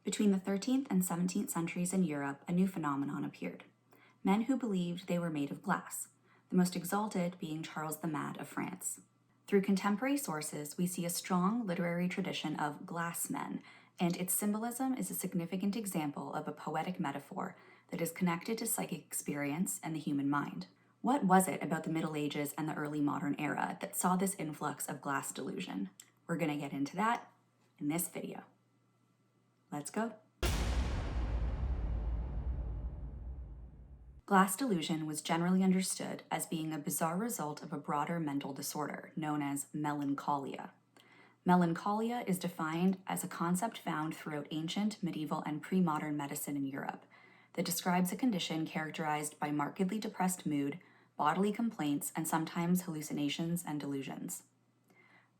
Between the 13th and 17th centuries in Europe, a new phenomenon appeared. Men who believed they were made of glass, the most exalted being Charles the Mad of France. Through contemporary sources, we see a strong literary tradition of glass men, and its symbolism is a significant example of a poetic metaphor that is connected to psychic experience and the human mind. What was it about the Middle Ages and the early modern era that saw this influx of glass delusion? We're going to get into that in this video. Let's go. Glass delusion was generally understood as being a bizarre result of a broader mental disorder known as melancholia. Melancholia is defined as a concept found throughout ancient, medieval, and pre-modern medicine in Europe that describes a condition characterized by markedly depressed mood, bodily complaints, and sometimes hallucinations and delusions.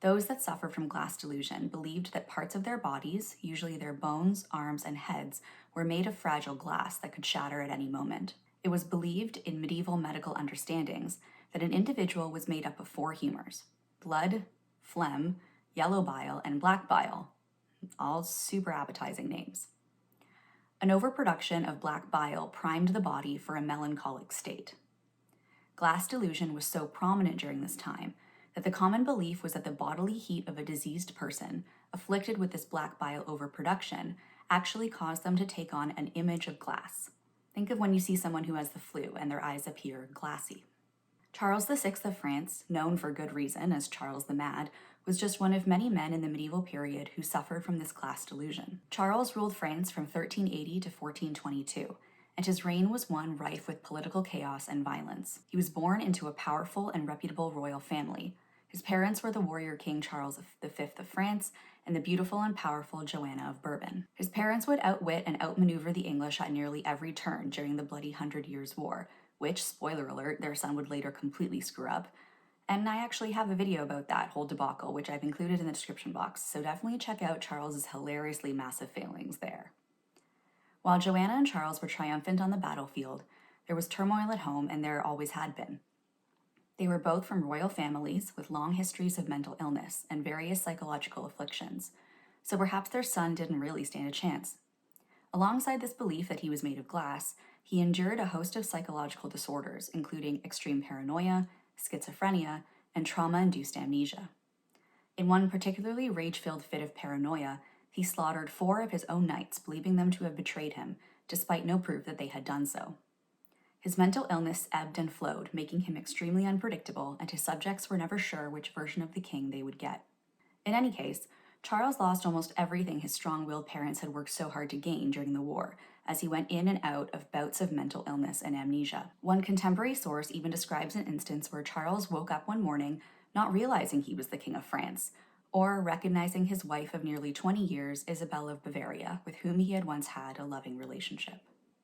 Those that suffered from glass delusion believed that parts of their bodies, usually their bones, arms, and heads, were made of fragile glass that could shatter at any moment. It was believed in medieval medical understandings that an individual was made up of four humors: blood, phlegm, yellow bile, and black bile, all super appetizing names. An overproduction of black bile primed the body for a melancholic state. Glass delusion was so prominent during this time that the common belief was that the bodily heat of a diseased person afflicted with this black bile overproduction actually caused them to take on an image of glass. Think of when you see someone who has the flu and their eyes appear glassy. Charles VI of France, known for good reason as Charles the Mad, was just one of many men in the medieval period who suffered from this glass delusion. Charles ruled France from 1380 to 1422, and his reign was one rife with political chaos and violence. He was born into a powerful and reputable royal family. His parents were the warrior King Charles V of France and the beautiful and powerful Joanna of Bourbon. His parents would outwit and outmaneuver the English at nearly every turn during the bloody 100 Years' War, which, spoiler alert, their son would later completely screw up. And I actually have a video about that whole debacle, which I've included in the description box, so definitely check out Charles's hilariously massive failings there. While Joanna and Charles were triumphant on the battlefield, there was turmoil at home, and there always had been. They were both from royal families with long histories of mental illness and various psychological afflictions, so perhaps their son didn't really stand a chance. Alongside this belief that he was made of glass, he endured a host of psychological disorders, including extreme paranoia, schizophrenia, and trauma-induced amnesia. In one particularly rage-filled fit of paranoia, he slaughtered 4 of his own knights, believing them to have betrayed him, despite no proof that they had done so. His mental illness ebbed and flowed, making him extremely unpredictable, and his subjects were never sure which version of the king they would get. In any case, Charles lost almost everything his strong-willed parents had worked so hard to gain during the war, as he went in and out of bouts of mental illness and amnesia. One contemporary source even describes an instance where Charles woke up one morning not realizing he was the King of France, or recognizing his wife of nearly 20 years, Isabel of Bavaria, with whom he had once had a loving relationship.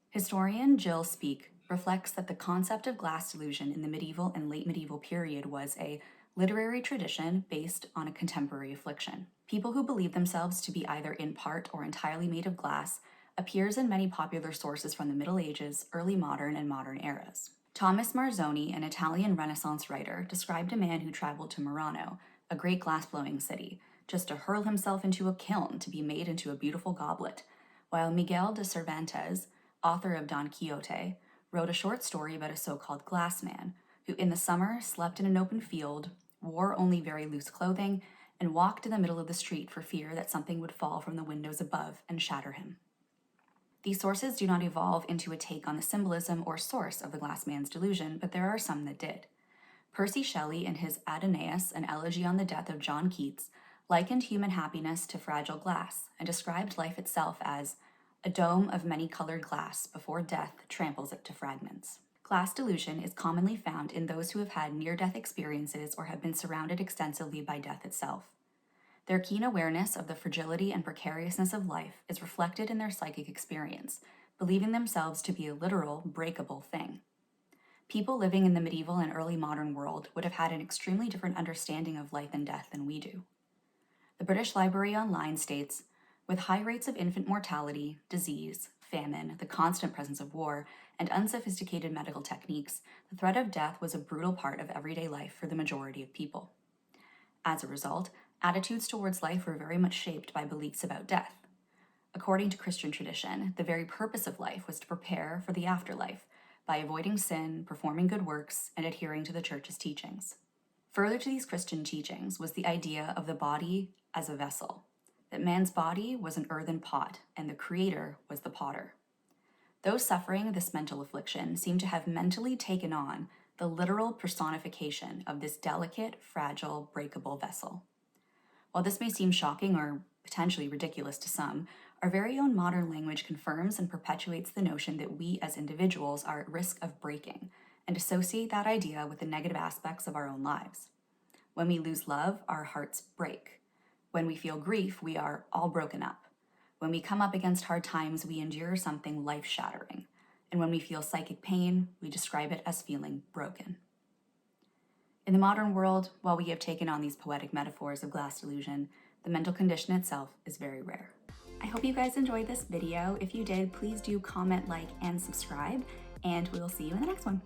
Historian Jill Speake reflects that the concept of glass delusion in the medieval and late medieval period was a literary tradition based on a contemporary affliction. People who believe themselves to be either in part or entirely made of glass appears in many popular sources from the Middle Ages, early modern, and modern eras. Thomas Marzoni, an Italian Renaissance writer, described a man who traveled to Murano, a great glass-blowing city, just to hurl himself into a kiln to be made into a beautiful goblet, while Miguel de Cervantes, author of Don Quixote, wrote a short story about a so-called glass man, who in the summer slept in an open field, wore only very loose clothing, and walked in the middle of the street for fear that something would fall from the windows above and shatter him. These sources do not evolve into a take on the symbolism or source of the glass man's delusion, but there are some that did. Percy Shelley, in his Adonais, an elegy on the death of John Keats, likened human happiness to fragile glass and described life itself as a dome of many-colored glass before death tramples it to fragments. Glass delusion is commonly found in those who have had near-death experiences or have been surrounded extensively by death itself. Their keen awareness of the fragility and precariousness of life is reflected in their psychic experience, believing themselves to be a literal, breakable thing. People living in the medieval and early modern world would have had an extremely different understanding of life and death than we do. The British Library Online states, with high rates of infant mortality, disease, famine, the constant presence of war, and unsophisticated medical techniques, the threat of death was a brutal part of everyday life for the majority of people. As a result, attitudes towards life were very much shaped by beliefs about death. According to Christian tradition, the very purpose of life was to prepare for the afterlife by avoiding sin, performing good works, and adhering to the church's teachings. Further to these Christian teachings was the idea of the body as a vessel, that man's body was an earthen pot and the creator was the potter. Those suffering this mental affliction seem to have mentally taken on the literal personification of this delicate, fragile, breakable vessel. While this may seem shocking or potentially ridiculous to some, our very own modern language confirms and perpetuates the notion that we as individuals are at risk of breaking, and associate that idea with the negative aspects of our own lives. When we lose love, our hearts break. When we feel grief, we are all broken up. When we come up against hard times, we endure something life-shattering. And when we feel psychic pain, we describe it as feeling broken. In the modern world, while we have taken on these poetic metaphors of glass delusion, the mental condition itself is very rare. I hope you guys enjoyed this video. If you did, please do comment, like, and subscribe, and we will see you in the next one.